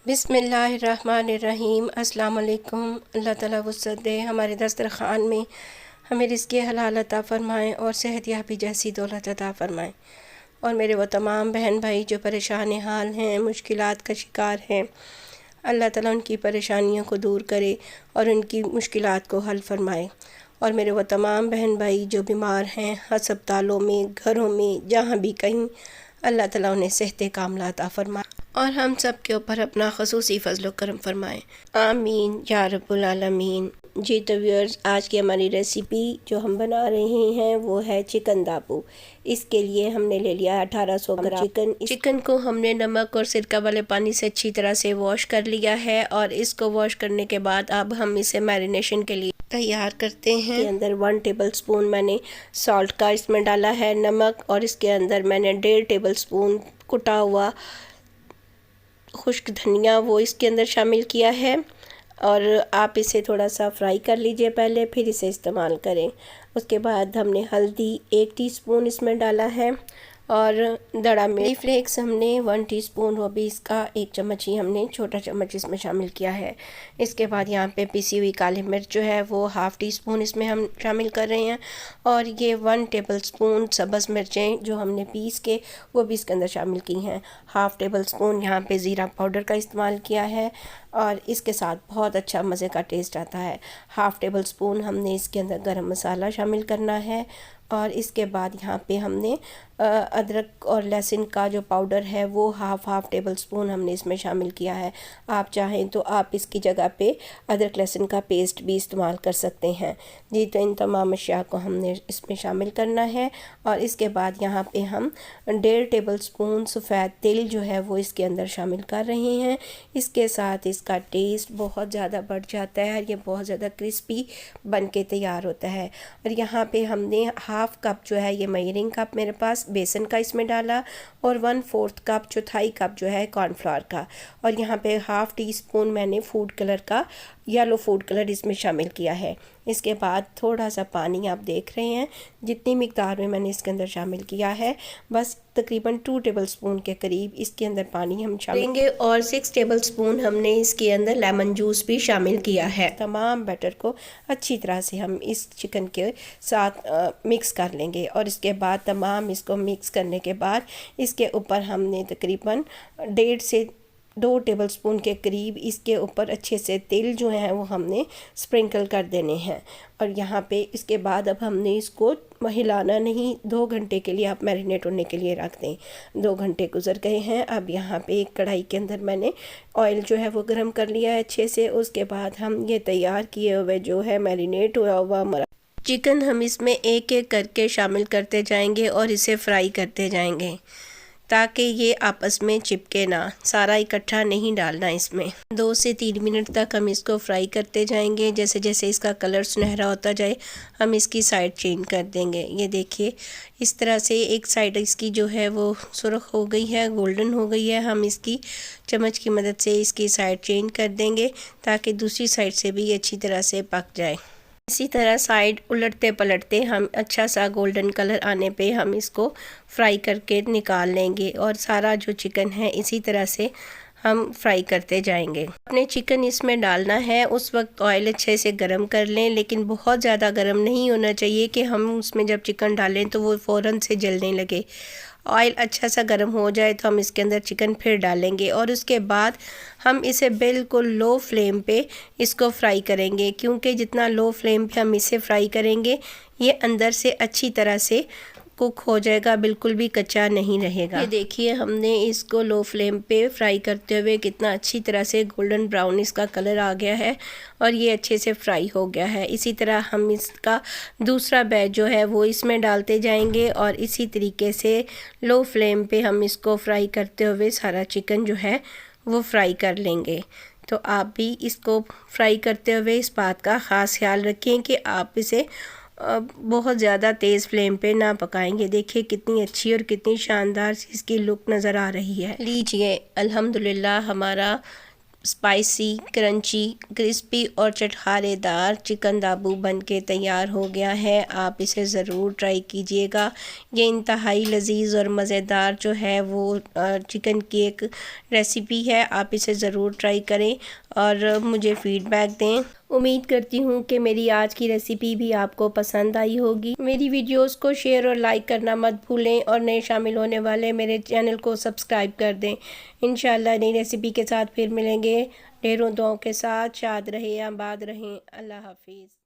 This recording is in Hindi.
बिस्मिल्लाहिर्रहमानिर्रहीम। अस्सलाम वालेकुम। अल्लाह ताला वुसअत दे, हमारे दस्तरख़ान में हमें रिज़्क़ हलाल अता फ़रमाएँ और सेहत याबी जैसी दौलत अता फ़रमाएँ। और मेरे वो तमाम बहन भाई जो परेशान हाल हैं, मुश्किलात का शिकार हैं, अल्लाह ताला उनकी परेशानियों को दूर करे और उनकी मुश्किलात को हल फ़रमाए। और मेरे वो तमाम बहन भाई जो बीमार हैं, अस्पतालों में, घरों में, जहाँ भी कहीं, अल्लाह ताला उन्हें सेहत कामिला अता फ़रमाए और हम सब के ऊपर अपना ख़ुसूसी फ़ज़ल व करम फ़रमाएँ। आमीन या रब्बुल आलमीन। जी तो व्यूअर्स, आज की हमारी रेसिपी जो हम बना रहे हैं वो है चिकन दाबू। इसके लिए हमने ले लिया 1800 ग्राम चिकन को हमने नमक और सिरका वाले पानी से अच्छी तरह से वॉश कर लिया है। और इसको वॉश करने के बाद अब हम इसे मैरिनेशन के लिए तैयार करते हैं। इसके अंदर 1 टेबल स्पून मैंने सॉल्ट का इसमें डाला है, नमक, और इसके अंदर मैंने 1.5 टेबल स्पून कुटा हुआ खुश्क धनिया वो इसके अंदर शामिल किया है। और आप इसे थोड़ा सा फ्राई कर लीजिए पहले, फिर इसे इस्तेमाल करें। उसके बाद हमने हल्दी 1 टीस्पून इसमें डाला है और दड़ा मिर्ची फ्लेक्स हमने 1 टीस्पून, वो भी इसका 1 चम्मच ही हमने छोटा चम्मच इसमें शामिल किया है। इसके बाद यहाँ पे पिसी हुई काली मिर्च जो है वो 1/2 टीस्पून इसमें हम शामिल कर रहे हैं। और ये 1 टेबल स्पून सब्ज़ मिर्चें जो हमने पीस के वो भी इसके अंदर शामिल की हैं। 1/2 टेबल स्पून यहाँ पे ज़ीरा पाउडर का इस्तेमाल किया है और इसके साथ बहुत अच्छा मज़े का टेस्ट आता है। 1/2 टेबल स्पून हमने इसके अंदर गरम मसाला शामिल करना है। और इसके बाद यहाँ पे हमने अदरक और लहसुन का जो पाउडर है वो हाफ टेबल स्पून हमने इसमें शामिल किया है। आप चाहें तो आप इसकी जगह पे अदरक लहसुन का पेस्ट भी इस्तेमाल कर सकते हैं। जी तो इन तमाम अशिया को हमने इसमें शामिल करना है। और इसके बाद यहाँ पे हम 1.5 टेबल स्पून सफ़ेद तिल जो है वो इसके अंदर शामिल कर रहे हैं। इसके साथ इसका टेस्ट बहुत ज़्यादा बढ़ जाता है और ये बहुत ज़्यादा क्रिस्पी बन के तैयार होता है। और यहाँ पे हमने 1/2 कप जो है, ये मेजरिंग कप मेरे पास, बेसन का इसमें डाला और 1/4 कप, चौथाई कप जो है कॉर्नफ्लोर का। और यहाँ पे 1/2 टीस्पून मैंने फूड कलर का, येलो फूड कलर इसमें शामिल किया है। इसके बाद थोड़ा सा पानी आप देख रहे हैं जितनी मिकदार में मैंने इसके अंदर शामिल किया है, बस तकरीबन 2 टेबल स्पून के करीब इसके अंदर पानी हम शामिल करेंगे। और 6 टेबल स्पून हमने इसके अंदर लेमन जूस भी शामिल किया है। तमाम बैटर को अच्छी तरह से हम इस चिकन के साथ मिक्स कर लेंगे। और इसके बाद तमाम इसको मिक्स करने के बाद इसके ऊपर हमने तकरीबन 1.5 से 2 टेबल स्पून के करीब इसके ऊपर अच्छे से तेल जो है वो हमने स्प्रिंकल कर देने हैं। और यहाँ पे इसके बाद अब हमने इसको हिलाना नहीं, 2 घंटे के लिए आप मैरिनेट होने के लिए रख दें। 2 घंटे गुजर गए हैं। अब यहाँ पे एक कढ़ाई के अंदर मैंने ऑयल जो है वो गर्म कर लिया है अच्छे से। उसके बाद हम ये तैयार किए हुए जो है मैरिनेट हुआ हमारा चिकन हम इसमें एक एक करके शामिल करते जाएंगे और इसे फ्राई करते जाएंगे ताकि ये आपस में चिपके ना, सारा इकट्ठा नहीं डालना इसमें। 2 से 3 मिनट तक हम इसको फ्राई करते जाएंगे। जैसे जैसे इसका कलर सुनहरा होता जाए हम इसकी साइड चेंज कर देंगे। ये देखिए इस तरह से एक साइड इसकी जो है वो सुर्ख हो गई है, गोल्डन हो गई है। हम इसकी चम्मच की मदद से इसकी साइड चेंज कर देंगे ताकि दूसरी साइड से भी अच्छी तरह से पक जाए। इसी तरह साइड उलटते पलटते हम अच्छा सा गोल्डन कलर आने पे हम इसको फ्राई करके निकाल लेंगे। और सारा जो चिकन है इसी तरह से हम फ्राई करते जाएंगे। अपने चिकन इसमें डालना है, उस वक्त ऑयल अच्छे से गरम कर लें, लेकिन बहुत ज़्यादा गरम नहीं होना चाहिए कि हम उसमें जब चिकन डालें तो वो फ़ौरन से जलने लगे। ऑयल अच्छा सा गर्म हो जाए तो हम इसके अंदर चिकन फिर डालेंगे और उसके बाद हम इसे बिल्कुल लो फ्लेम पे इसको फ्राई करेंगे, क्योंकि जितना लो फ्लेम पे हम इसे फ्राई करेंगे ये अंदर से अच्छी तरह से कुक हो जाएगा, बिल्कुल भी कच्चा नहीं रहेगा। ये देखिए हमने इसको लो फ्लेम पे फ्राई करते हुए कितना अच्छी तरह से गोल्डन ब्राउन इसका कलर आ गया है और ये अच्छे से फ्राई हो गया है। इसी तरह हम इसका दूसरा बैच जो है वो इसमें डालते जाएंगे और इसी तरीके से लो फ्लेम पे हम इसको फ्राई करते हुए सारा चिकन जो है वो फ्राई कर लेंगे। तो आप भी इसको फ्राई करते हुए इस बात का ख़ास ख्याल रखें कि आप इसे बहुत ज़्यादा तेज़ फ्लेम पे ना पकाएंगे। देखिए कितनी अच्छी और कितनी शानदार सी इसकी लुक नज़र आ रही है। लीजिए अल्हम्दुलिल्लाह हमारा स्पाइसी, क्रंची, क्रिस्पी और चटखारेदार चिकन दाबू बनके तैयार हो गया है। आप इसे ज़रूर ट्राई कीजिएगा। ये इंतहाई लजीज और मज़ेदार जो है वो चिकन की एक रेसिपी है। आप इसे ज़रूर ट्राई करें और मुझे फ़ीडबैक दें। उम्मीद करती हूँ कि मेरी आज की रेसिपी भी आपको पसंद आई होगी। मेरी वीडियोस को शेयर और लाइक करना मत भूलें और नए शामिल होने वाले मेरे चैनल को सब्सक्राइब कर दें। इंशाल्लाह नई रेसिपी के साथ फिर मिलेंगे। ढेरों दुआओं के साथ। शाद रहें, आबाद रहें। अल्लाह हाफिज़।